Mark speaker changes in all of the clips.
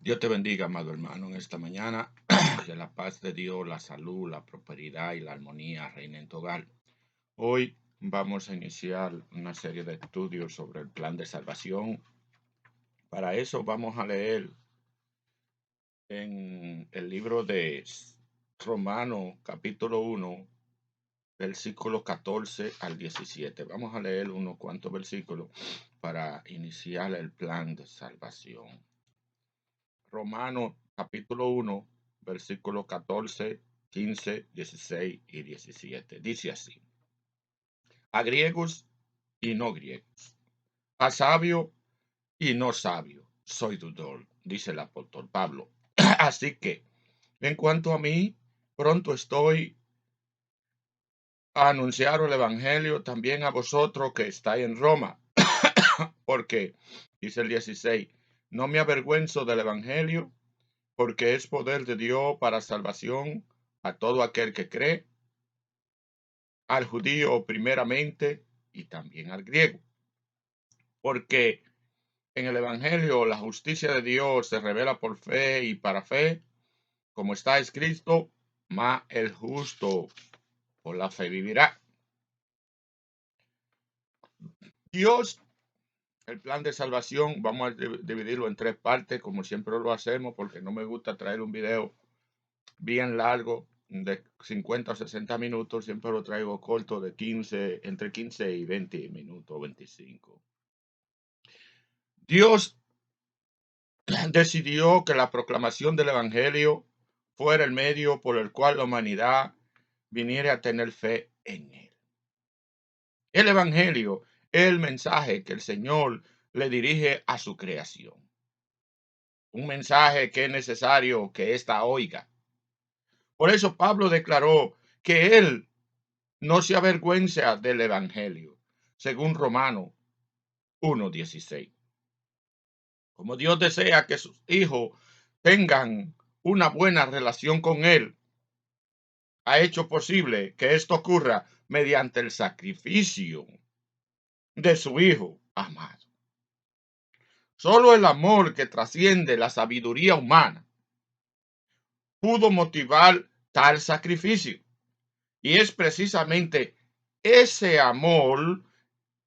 Speaker 1: Dios te bendiga, amado hermano, en esta mañana. Que la paz de Dios, la salud, la prosperidad y la armonía reinen en tu hogar. Hoy vamos a iniciar una serie de estudios sobre el plan de salvación. Para eso vamos a leer en el libro de Romanos, capítulo 1, versículos 14 al 17. Vamos a leer unos cuantos versículos para iniciar el plan de salvación. Romanos capítulo 1, versículos 14, 15, 16 y 17. Dice así: a griegos y no griegos, a sabio y no sabio, soy deudor, dice el apóstol Pablo. Así que, en cuanto a mí, pronto estoy a anunciar el evangelio también a vosotros que estáis en Roma. Porque, dice el 16, no me avergüenzo del evangelio, porque es poder de Dios para salvación a todo aquel que cree, al judío primeramente y también al griego. Porque en el evangelio la justicia de Dios se revela por fe y para fe, como está escrito, mas el justo por la fe vivirá. Dios, el plan de salvación, vamos a dividirlo en tres partes, como siempre lo hacemos, porque no me gusta traer un video bien largo de 50 o 60 minutos, siempre lo traigo corto de 15, entre 15 y 20 minutos, 25. Dios decidió que la proclamación del evangelio fuera el medio por el cual la humanidad viniera a tener fe en él. El evangelio es el mensaje que el Señor le dirige a su creación. Un mensaje que es necesario que ésta oiga. Por eso Pablo declaró que él no se avergüenza del evangelio, según Romanos 1:16. Como Dios desea que sus hijos tengan una buena relación con él, ha hecho posible que esto ocurra mediante el sacrificio de su Hijo amado. Solo el amor que trasciende la sabiduría humana pudo motivar tal sacrificio. Y es precisamente ese amor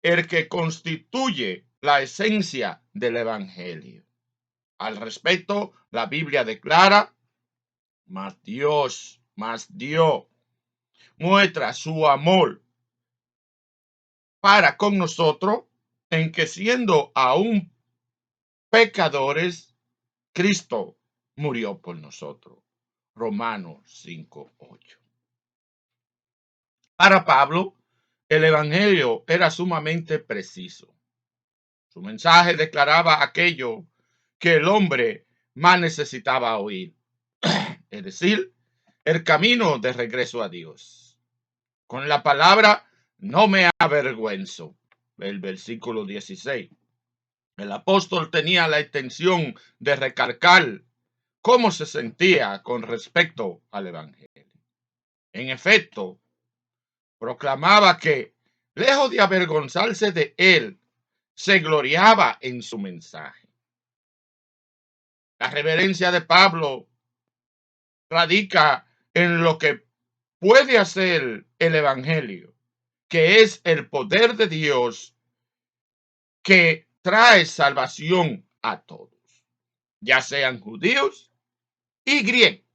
Speaker 1: el que constituye la esencia del evangelio. Al respecto, la Biblia declara: mas Dios muestra su amor para con nosotros en que, siendo aún pecadores, Cristo murió por nosotros. Romanos 5:8. Para Pablo, el evangelio era sumamente preciso. Su mensaje declaraba aquello que el hombre más necesitaba oír, es decir, el camino de regreso a Dios. Con la palabra no me avergüenzo, el versículo 16. El apóstol tenía la intención de recalcar cómo se sentía con respecto al evangelio. En efecto, proclamaba que, lejos de avergonzarse de él, se gloriaba en su mensaje. La reverencia de Pablo radica en lo que puede hacer el evangelio, que es el poder de Dios que trae salvación a todos, ya sean judíos y griegos.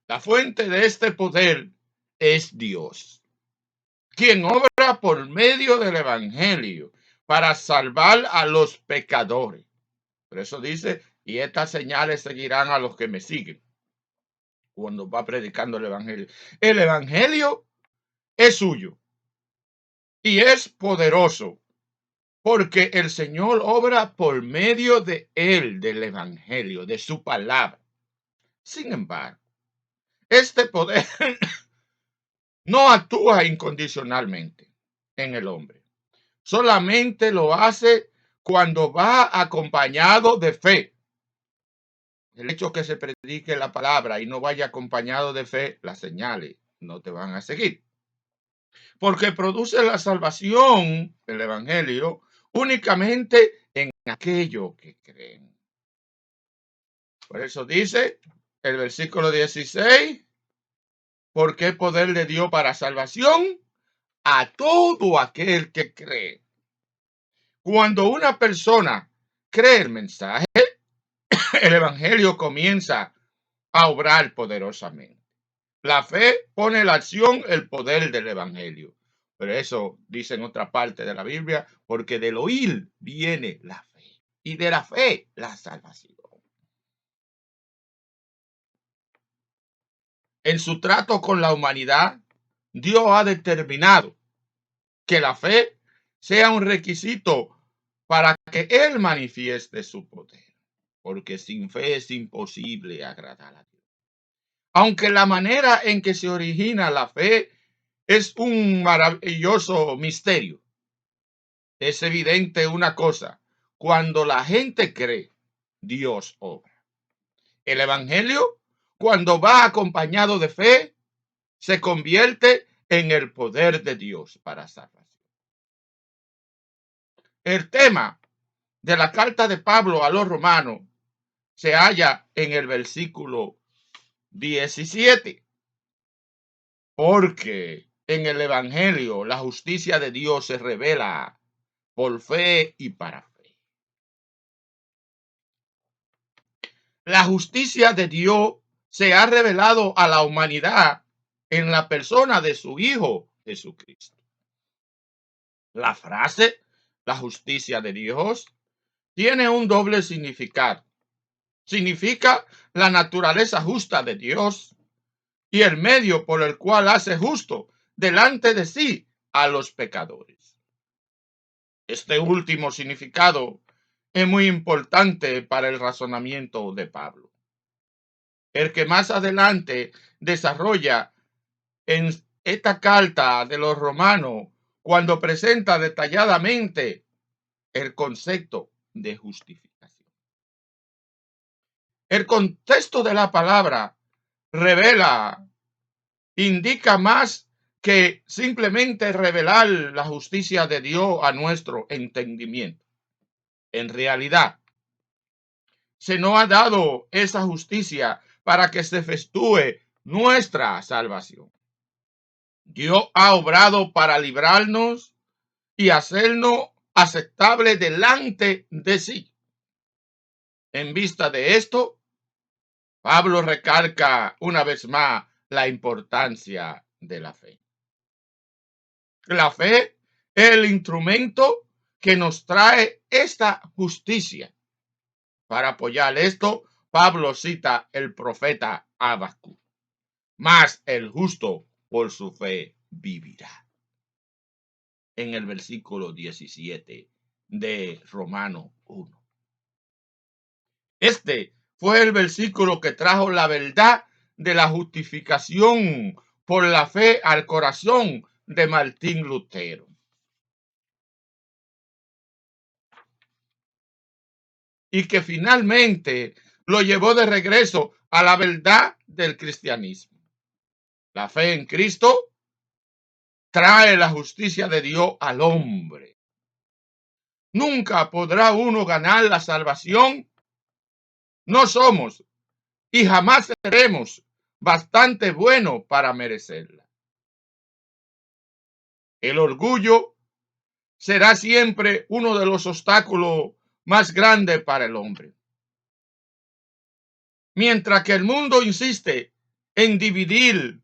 Speaker 1: La fuente de este poder es Dios, quien obra por medio del evangelio para salvar a los pecadores. Por eso dice: y estas señales seguirán a los que me siguen. Cuando va predicando el evangelio, el evangelio es suyo y es poderoso, porque el Señor obra por medio de él, del evangelio, de su palabra. Sin embargo, este poder no actúa incondicionalmente en el hombre. Solamente lo hace cuando va acompañado de fe. El hecho que se predique la palabra y no vaya acompañado de fe, las señales no te van a seguir. Porque produce la salvación, el evangelio, únicamente en aquello que creen. Por eso dice el versículo 16, porque es poder de Dios para salvación a todo aquel que cree. Cuando una persona cree el mensaje, el evangelio comienza a obrar poderosamente. La fe pone en la acción el poder del evangelio. Pero eso dice en otra parte de la Biblia, porque del oír viene la fe y de la fe la salvación. En su trato con la humanidad, Dios ha determinado que la fe sea un requisito para que Él manifieste su poder, porque sin fe es imposible agradar a Dios. Aunque la manera en que se origina la fe es un maravilloso misterio, es evidente una cosa: cuando la gente cree, Dios obra. El evangelio, cuando va acompañado de fe, se convierte en el poder de Dios para salvación. El tema de la carta de Pablo a los romanos se halla en el versículo 17, porque en el evangelio la justicia de Dios se revela por fe y para fe. La justicia de Dios se ha revelado a la humanidad en la persona de su Hijo Jesucristo. La frase, la justicia de Dios, tiene un doble significado. Significa la naturaleza justa de Dios y el medio por el cual hace justo delante de sí a los pecadores. Este último significado es muy importante para el razonamiento de Pablo, el que más adelante desarrolla en esta carta de los romanos cuando presenta detalladamente el concepto de justificación. El contexto de la palabra revela, indica más que simplemente revelar la justicia de Dios a nuestro entendimiento. En realidad, se nos ha dado esa justicia para que se efectúe nuestra salvación. Dios ha obrado para librarnos y hacernos aceptable delante de sí. En vista de esto, Pablo recalca una vez más la importancia de la fe. La fe es el instrumento que nos trae esta justicia. Para apoyar esto, Pablo cita el profeta Habacuc: mas el justo por su fe vivirá. En el versículo 17 de Romano 1. Este fue el versículo que trajo la verdad de la justificación por la fe al corazón de Martín Lutero. Y que finalmente lo llevó de regreso a la verdad del cristianismo. La fe en Cristo trae la justicia de Dios al hombre. Nunca podrá uno ganar la salvación. No somos y jamás seremos bastante buenos para merecerla. El orgullo será siempre uno de los obstáculos más grandes para el hombre. Mientras que el mundo insiste en dividir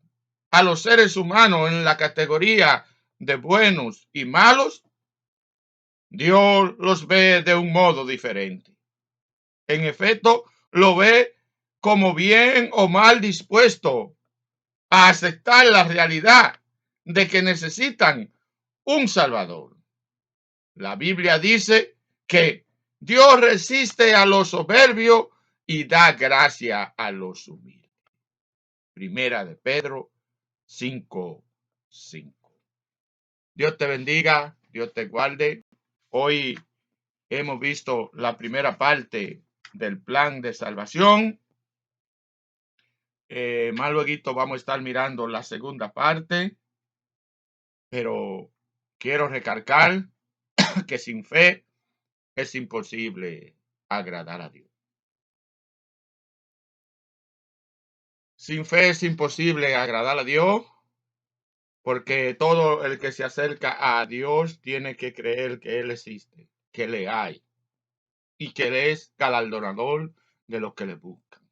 Speaker 1: a los seres humanos en la categoría de buenos y malos, Dios los ve de un modo diferente. En efecto, lo ve como bien o mal dispuesto a aceptar la realidad de que necesitan un Salvador. La Biblia dice que Dios resiste a los soberbios y da gracia a los humildes. Primera de Pedro 5:5. Dios te bendiga, Dios te guarde. Hoy hemos visto la primera parte del plan de salvación. Más luego vamos a estar mirando la segunda parte, pero quiero recalcar que sin fe es imposible agradar a Dios. Sin fe es imposible agradar a Dios, porque todo el que se acerca a Dios tiene que creer que Él existe, que le hay y que Él es galardonador de los que le buscan.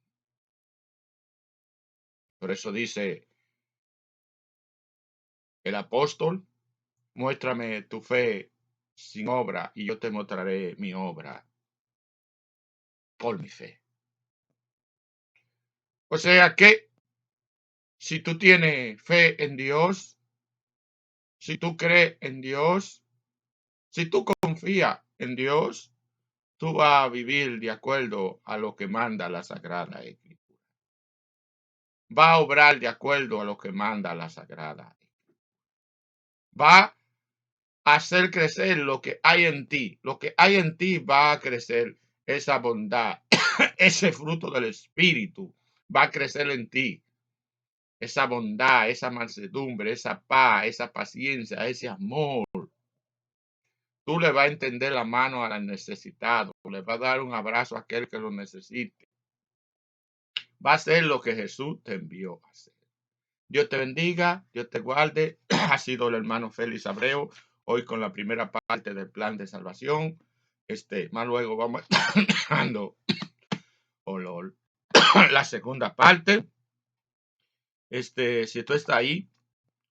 Speaker 1: Por eso dice el apóstol: muéstrame tu fe sin obra y yo te mostraré mi obra por mi fe. O sea que si tú tienes fe en Dios, si tú crees en Dios, si tú confías en Dios, tú vas a vivir de acuerdo a lo que manda la Sagrada Escritura. Va a obrar de acuerdo a lo que manda la Sagrada. Va a hacer crecer lo que hay en ti. Lo que hay en ti va a crecer esa bondad, ese fruto del Espíritu va a crecer en ti. Esa bondad, esa mansedumbre, esa paz, esa paciencia, ese amor. Tú le vas a entender la mano al necesitado, le vas a dar un abrazo a aquel que lo necesite. Va a ser lo que Jesús te envió a hacer. Dios te bendiga, Dios te guarde. Ha sido el hermano Félix Abreu, hoy con la primera parte del plan de salvación. Más luego vamos dando la segunda parte. Si tú estás ahí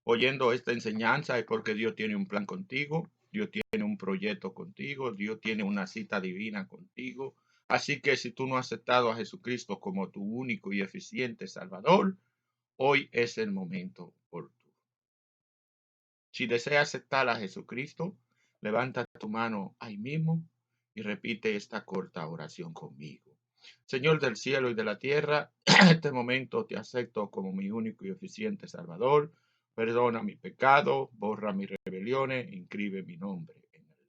Speaker 1: oyendo esta enseñanza es porque Dios tiene un plan contigo, Dios tiene un proyecto contigo, Dios tiene una cita divina contigo. Así que si tú no has aceptado a Jesucristo como tu único y eficiente Salvador, hoy es el momento oportuno. Si deseas aceptar a Jesucristo, levanta tu mano ahí mismo y repite esta corta oración conmigo. Señor del cielo y de la tierra, en este momento te acepto como mi único y eficiente Salvador. Perdona mi pecado, borra mis rebeliones, inscribe mi nombre en el libro.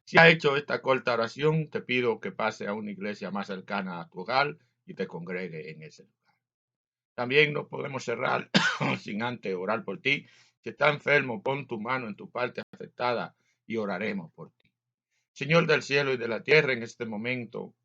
Speaker 1: Si has hecho esta corta oración, te pido que pase a una iglesia más cercana a tu hogar y te congregue en ese lugar. También no podemos cerrar sin antes orar por ti. Si estás enfermo, pon tu mano en tu parte afectada y oraremos por ti. Señor del cielo y de la tierra, en este momento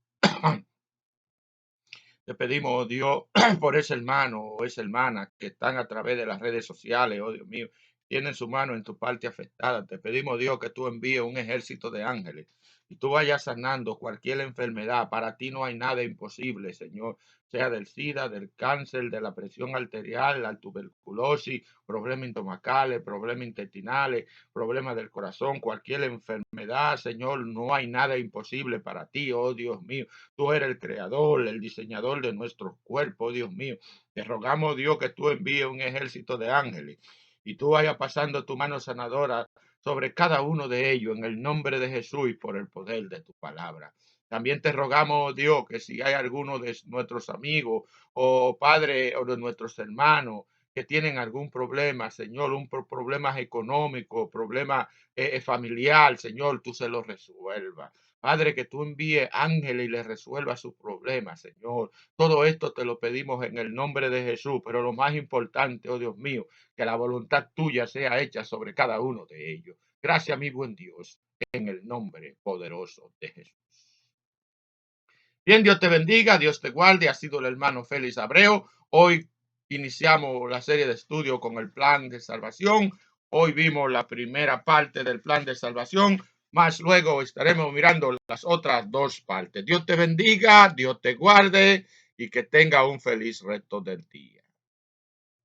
Speaker 1: te pedimos, oh Dios, por ese hermano o esa hermana que están a través de las redes sociales, oh Dios mío, tienen su mano en tu parte afectada. Te pedimos, Dios, que tú envíes un ejército de ángeles y tú vayas sanando cualquier enfermedad. Para ti no hay nada imposible, Señor, sea del SIDA, del cáncer, de la presión arterial, la tuberculosis, problemas estomacales, problemas intestinales, problemas del corazón, cualquier enfermedad, Señor, no hay nada imposible para ti, oh Dios mío. Tú eres el creador, el diseñador de nuestro cuerpo, Dios mío. Te rogamos, Dios, que tú envíes un ejército de ángeles y tú vayas pasando tu mano sanadora sobre cada uno de ellos en el nombre de Jesús y por el poder de tu palabra. También te rogamos, Dios, que si hay alguno de nuestros amigos o padres o de nuestros hermanos que tienen algún problema, Señor, un problema económico, problema familiar, Señor, tú se lo resuelvas. Padre, que tú envíes ángeles y les resuelva sus problemas, Señor. Todo esto te lo pedimos en el nombre de Jesús, pero lo más importante, oh Dios mío, que la voluntad tuya sea hecha sobre cada uno de ellos. Gracias, mi buen Dios, en el nombre poderoso de Jesús. Bien, Dios te bendiga, Dios te guarde. Ha sido el hermano Félix Abreu. Hoy iniciamos la serie de estudio con el plan de salvación. Hoy vimos la primera parte del plan de salvación, más luego estaremos mirando las otras dos partes. Dios te bendiga, Dios te guarde y que tenga un feliz resto del día.